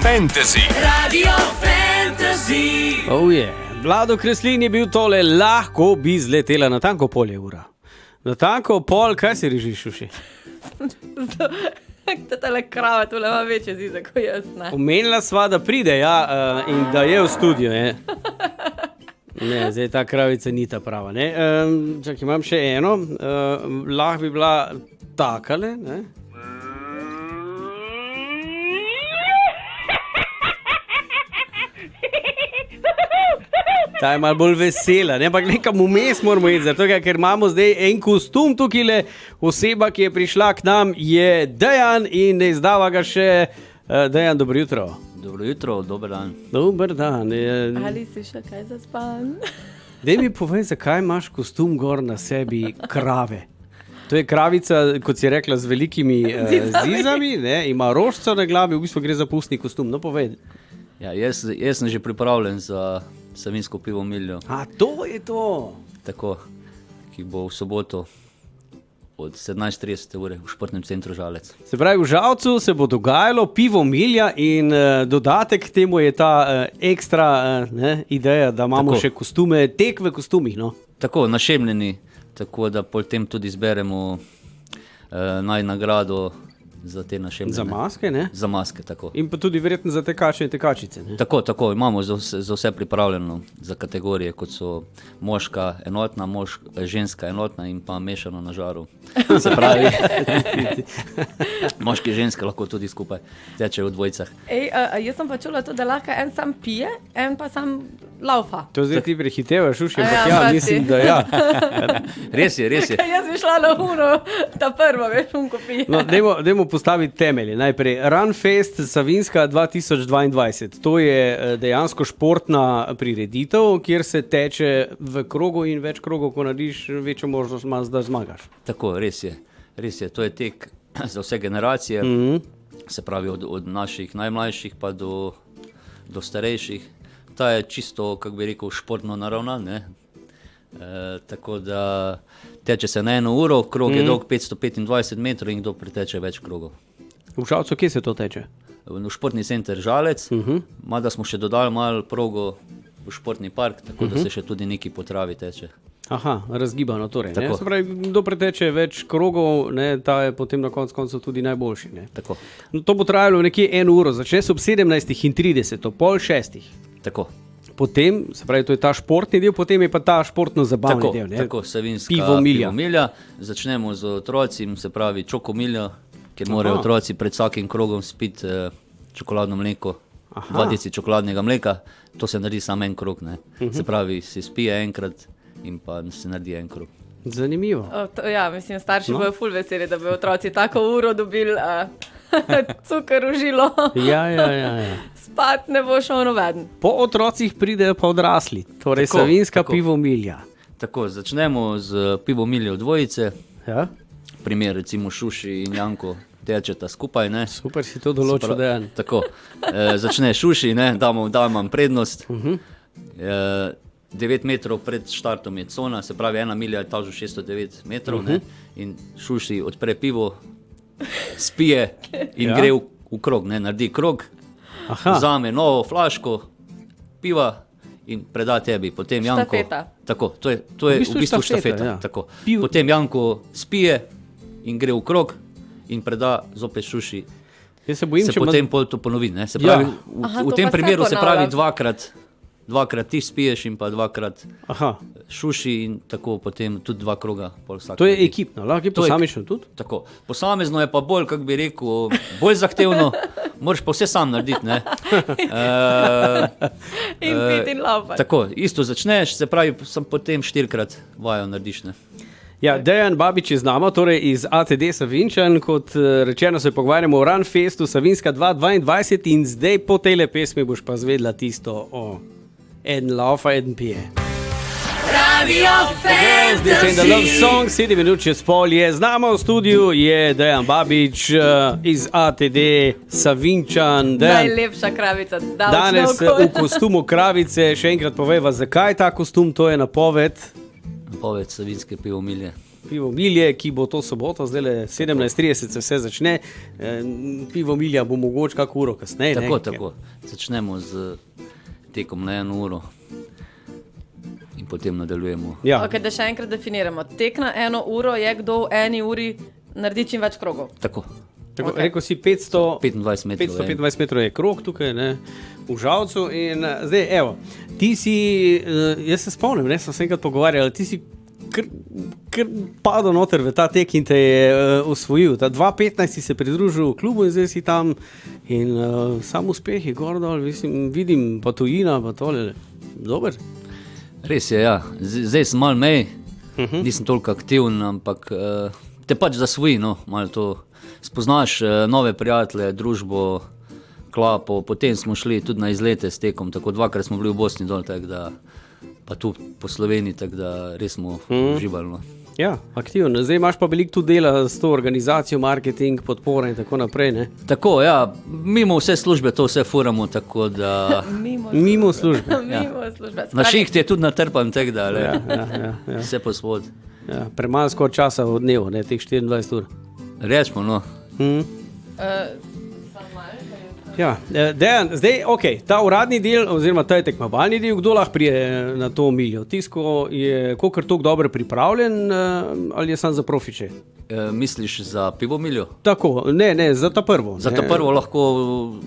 Fantasy. Radio Fantasy. Oh je, Vlado Kreslin je bil tole, lahko bi zletela na tanko pol ura. Na tanko pol, kaj si režiš uši? Tale krava tole ima večje zize, kot jaz, ne. Omenila sva, da pride, in da je v studiu, ne. Ne, zdaj ta kravica ni ta prava, ne. Čakaj, imam še eno, lahko bi bila takale, ne. Ta je malo bolj vesela, ne, ampak nekam vmes moramo iti, zato ker imamo zdaj en kostum tukajle, oseba, ki je prišla k nam, je Dejan in ne izdava ga še. Dejan, dobro jutro. Dobro jutro, dober dan. Dober dan. Ali si še kaj zaspan? Daj mi povej, zakaj imaš kostum gor na sebi krave? To je kravica, kot si rekla, z velikimi zizami, ne, ima rožco na glavi, v bistvu gre za pustni kostum, no povej. Ja, jaz sem že pripravljen za Savinjsko pivo Miljo. A to je to. Tako, ki bo v soboto od 17:30 ure v športnem centru Žalec. Se pravi, v Žalcu se bo dogajalo pivo Milja in dodatek k temu je ta ekstra ideja, da imamo še kostume, tek v kostumih, no. Tako, našemljeni, tako da potem tudi zberemo nagrado za te našemljene. Za maske, ne? Za maske, tako. In pa tudi verjetno za tekače in tekačice, ne? Tako, imamo za vse pripravljeno, za kategorije, kot so moška enotna, ženska enotna in pa mešano na žaru. Se pravi, moški in ženske lahko tudi skupaj tečejo v dvojicah. Jaz sem pa čula to, da lahko en sam pije, en pa sam laufa. To zdaj ti prehitevaš, uši, ampak mislim, da ja. Res je. Jaz bi šla na uno, ta prva, veš, unko pije. No, dajmo postaviti temelje. Najprej, Runfest Savinjska 2022. To je dejansko športna prireditev, kjer se teče v krogu in več krogov, ko narediš, večjo možnost imaš, da zmagaš. Tako, res je. To je tek za vse generacije, se pravi od naših najmlajših pa do starejših. Ta je čisto, kako bi rekel, športno naravnan, ne? Tako da teče se na 1 uro, krog je dolg 525 metrov in kdo priteče več krogov. V Žalcu kje se to teče? V športni center Žalec, mada smo še dodali malo progo v športni park, tako da se še tudi neki po travi teče. Aha, razgibano torej. Ne? Se pravi, kdo preteče več krogov, ne, ta je potem na koncu tudi najboljši. Ne? Tako. No, to bo trajalo nekje 1 uro, začne se ob 17:30, ob 5:30. Tako. Potem, se pravi, to je ta športni del, potem je pa ta športno-zabavni del. Ne? Tako, Savinjska pivo Milja. Začnemo z otroci, se pravi čoko Miljo, kjer morajo otroci pred vsakim krogom spiti čokoladno mleko, 2 deci čokoladnega mleka, to se naredi samo en krog, ne. Se pravi, se spije enkrat in pa se naredi en krog. Zanimivo. Ja, mislim, starši bojo ful veseli, da bi otroci tako uro dobili cukor v žilo. Ja. Spat ne bo šel noveden. Po otrocih pridejo pa odrasli, torej Savinjska pivo Milja. Tako, začnemo z pivo Miljo dvojice. Ja. Primer recimo Šuši in Janko tečeta skupaj, ne. Super si to določil, Dejan. Tako, začne Šuši, ne, dam prednost. 9 metrov pred štartom je cona, se pravi 1 milja je tažu 609 metrov, ne, in Šuši odpre pivo, spije in gre v krog, ne, naredi krog, vzame novo flaško piva in preda tebi, potem Janko. Štafeta. Tako, to je v bistvu štafeta. Ja. Tako. Potem Janko spije in gre v krog in preda zopet Šuši. Jaz se bojim, potem pol to ponovi, ne, se pravi, v tem primeru se pravi dvakrat ti spiješ in pa dvakrat Šuši in tako potem tudi 2 kroga. To je ekipno, lahko je posamično tudi? Tako, posamezno je pa bolj, kako bi rekel, bolj zahtevno, moraš pa vse sam narediti, ne. In piti in laupati. Tako, isto začneš, se pravi, potem 4krat vajo narediš, ne. Ja, Dejan Babič je z nama, torej iz ATD Savinjčan, kot rečeno se pogovarjamo o Runfestu Savinjska 2022 in zdaj po tejle pesmi boš pa zvedla tisto o en laufa, en pije. Radio Fantasy. The Love Song, 7 minut čez pol je z nama v studiu, je Dejan Babič iz ATD Savinjčan. Najlepša kravica, danes v kostumu kravice, še enkrat povejva, zakaj ta kostum, to je napoved Napoved Savinjske pivo Milje. Pivo Milje, ki bo to soboto, zdaj 17:30 se vse začne. Pivo Milja bo mogoče kako uro kasneje. Tako. Začnemo z tekom na 1 uro in potem nadaljujemo. Ja. Okay, da še enkrat definiramo. Tek na 1 uro je, kdo v 1 uri naredi čim več krogov. Tako. Okay. Rekel si 525 metrov, 525 metrov je krog tukaj, ne, v Žalcu. In zdaj, evo, ti si, jaz se spomnim, ne, smo se enkrat pogovarjali, ti si kar padel noter v ta tek in te je osvojil. Ta 2015 si se pridružil v klubu in zdaj si tam in sam uspeh je gor dol, vidim pa tujina, pa tole, dober. Res je, ja. Zdaj sem malo mej, nisem toliko aktiven, ampak te pač zasvoji, no, malo to. Spoznaš nove prijatelje, družbo, klapo, potem smo šli tudi na izlete s tekom, tako 2-krat smo bili v Bosni dol, tako da, pa tu po Sloveniji, tako da res smo uživali. No. Ja, aktivno. Zdaj imaš pa veliko tudi dela s to organizacijo, marketing, podpora in tako naprej, ne? Tako, ja, mimo vse službe to vse furamo, tako da... Mimo službe. Mimo službe. Na šiht je tudi natrpan, tako da, Ja. vse pospod. Ja, premalo skoraj časa v dnevu, ne, teh 24 ur. Rečemo, no. Ja, Dejan, zdaj, ta uradni del, oziroma ta tekmovalni del, kdo lahko prije na to Miljo? Tisko je kolikor toliko dobro pripravljen ali je sam za profiče? Misliš za Pivo Miljo? Tako, ne, za ta prvo. Za ta prvo lahko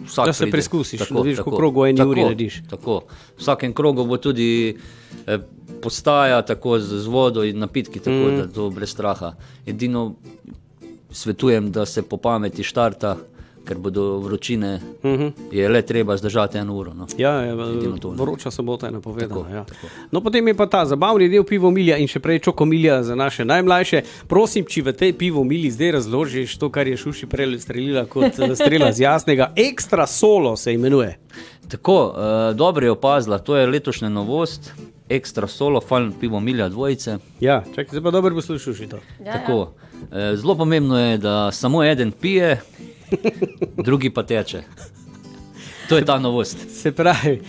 vsak da se pride. preskusiš, da vidiš, koliko krogov v 1 uri narediš. Tako, v vsakem krogu bo tudi postaja tako z vodo in napitki, tako da to brez straha. Edino svetujem, da se po pameti štarta, ker bodo vročine, je le treba zdržati 1 uro. No. Ja, vroča sobota je napovedana. Ja. No, potem je pa ta zabavni del Pivo Milja in še prej Čoko Milja za naše najmlajše. Prosim, če v tej Pivo Milji zdaj razložiš to, kar je Šuši prej strelila kot strela z Jasnega. Ekstra solo se imenuje. Tako, dobro je opazila, to je letošnja novost. Ekstra solo, Fallen Pivo Milja dvojice. Ja, čakaj, zdaj pa dobro poslušaš to. Tako, zelo pomembno je, da samo eden pije, drugi pa teče. To je ta novost. Se pravi,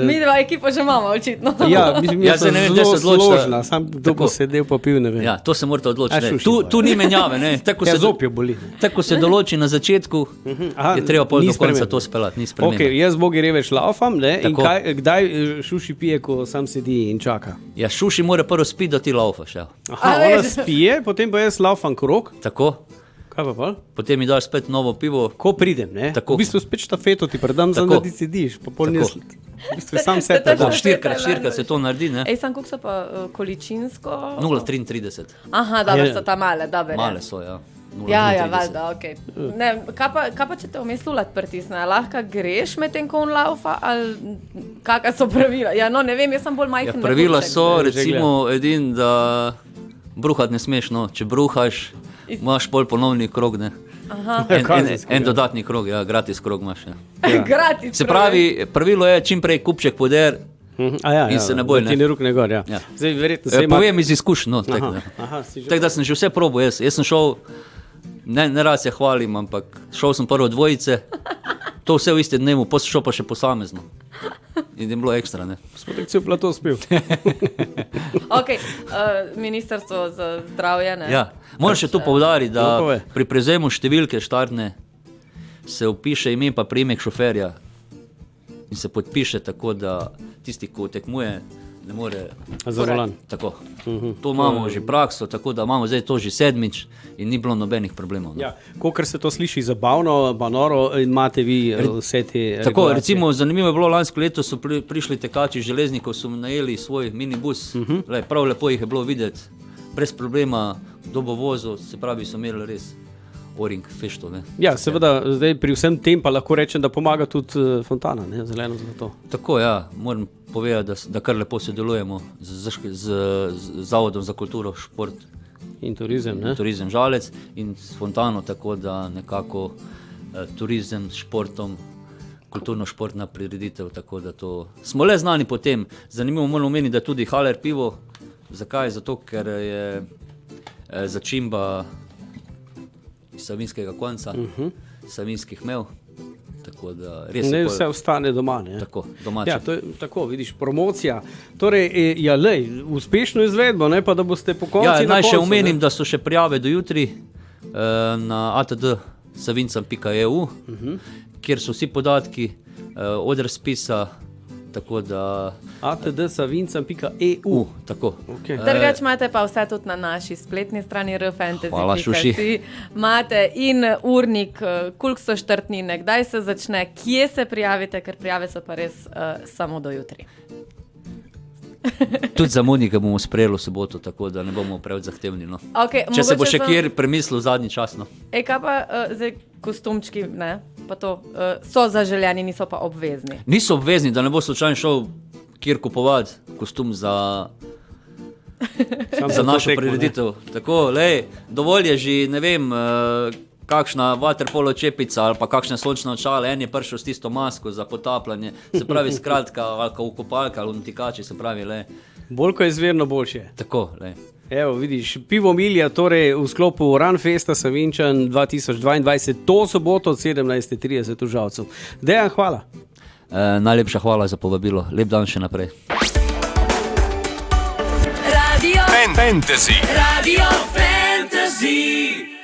Mi dva ekipa že imamo, očitno. Ja, mislim, Ja, zdaj ne vem, kdaj se zelo odločita. složna, sam kdo bo sedel pa pil, ne vem. Ja, to se morate odločiti. Šuši Tu ni menjave, ne. Tako Ja, se zob jo boli. Tako se določi na začetku, Aha, je treba pol ni do konca spremembe. to speljati, ni spremembe. Jaz Bogi reveč laufam, ne, in Tako. kdaj Šuši pije, ko sam sedi in čaka? Ja, Šuši mora prvo spiti, da ti laufaš. Ja. Aha, A, ona veš. spije, potem pa jaz laufam krog. Tako, Kaj pa pol? potem mi daš spet novo pivo. Ko pridem, ne? Tako. V bistvu spet štafeto ti predam, Tako. da ti sediš, pa pol Tako. ne v bistvu sam se To je predam. to, Štirikrat se to naredi, ne? Ej, sam koliko so pa količinsko? 0,33. Aha, dobro, Je. so ta male, dobro. Male so, ja. Ja, 0,33. valjda, ok. Ne, kaj pa če te vmes lulat pritisne? Lahko greš med tem, ko on laufa, ali kakšna so pravila? Ja, no, ne vem, jaz sem bolj Ja, majhen. pravila mehurček. so, Že recimo, edin, da bruhat ne smeš, no. Če bruhaš, imaš pol ponovni krog, ne. Kazenski, En ja. dodatni krog, ja, gratis krog imaš. Ja. Gratis. Se pravi, pravilo je čim prej kupček poder. In se ne boj, da ti ne. ne rukne gor, ja. Ja. Zdaj verjetno se ima... Povem iz izkušenj, no, tako da. Aha, si že... Tako da sem že vse probal, jaz sem šel, ne rad se hvalim, ampak šel sem prvo dvojice, to vse v istem dnevu, potem sem šel pa še posamezno. In je bilo ekstra, ne. Spodek cel plato spil. Ok, Ministrstvo za zdravje, ne? Ja, moram še tu poudariti, No, da povej. pri prevzemu številke štartne se vpiše ime pa priimek šoferja in se podpiše tako, da tisti, ko tekmuje, ne more... Za volan. Tako. To imamo že prakso, tako da imamo zdaj to že 7. in ni bilo nobenih problemov. No. Ja, kolikor se to sliši zabavno, pa noro, imate vi vse te Tako, regulacije. recimo, zanimivo je bilo, lansko leto so prišli tekači železnikov, so najeli svoj minibus, prav lepo jih je bilo videti, brez problema, kdo bo vozil, se pravi, so imeli res oring fešto. Ne. Ja, seveda, zdaj pri vsem tem pa lahko rečem, da pomaga tudi Fontana, ne, zeleno zlato. Tako, ja, moram povedati, da kar lepo sodelujemo z Zavodom za kulturo, šport In turizem, ne? in turizem Žalec in s Fontano, tako da nekako turizem s športom, kulturno-športna prireditev, tako da to smo le znani po tem. Zanimivo moram omeniti, da tudi Haller pivo. Zakaj? Zato, ker je začimba iz savinskega konca, savinskih mev. tako da res Ne je vse ostane doma. Ne? tako, domače. Ja, to je tako, vidiš, promocija. Torej, ja, lej, uspešno izvedbo, ne pa da boste po koncu. Ja, na naj še koncu, omenim, ne? da so še prijave do jutri na atd.savincam.eu, kjer so vsi podatki od razpisa, tako da atd.savincam.eu. tako. Okay. Drugač imate pa vse tudi na naši spletni strani rfantasy.si. Hvala, Šuši. Imate in urnik, koliko so štartnine, kdaj se začne, kje se prijavite, ker prijave so pa res samo do jutri. Tudi za Monike bomo sprejeli v soboto, tako da ne bomo preveč zahtevni. No. Okay, Če se bo mogoče še kjer premislil zadnji čas. No. Kaj pa zdaj kostumčki, ne? Pa to so zaželjeni, niso pa obvezni. Niso obvezni, da ne bo slučajno šel kjer kupovati kostum za našo prireditev. Tako, lej, dovolj je že, ne vem, kakšna waterpolo čepica ali pa kakšne sončne očale, en je prišel s tisto masko za potapljanje, se pravi skratka, ali ukopalka ali untikači, se pravi, lej. Bolj ko je zverno, boljše. Tako, lej. Evo, vidiš, pivo Milja, torej v sklopu Runfesta Savinjčan 2022, to soboto od 17:30 v Žalcu. Dejan, hvala. Najlepša hvala za povabilo, lep dan še naprej. Radio Fantasy. Radio Fantasy.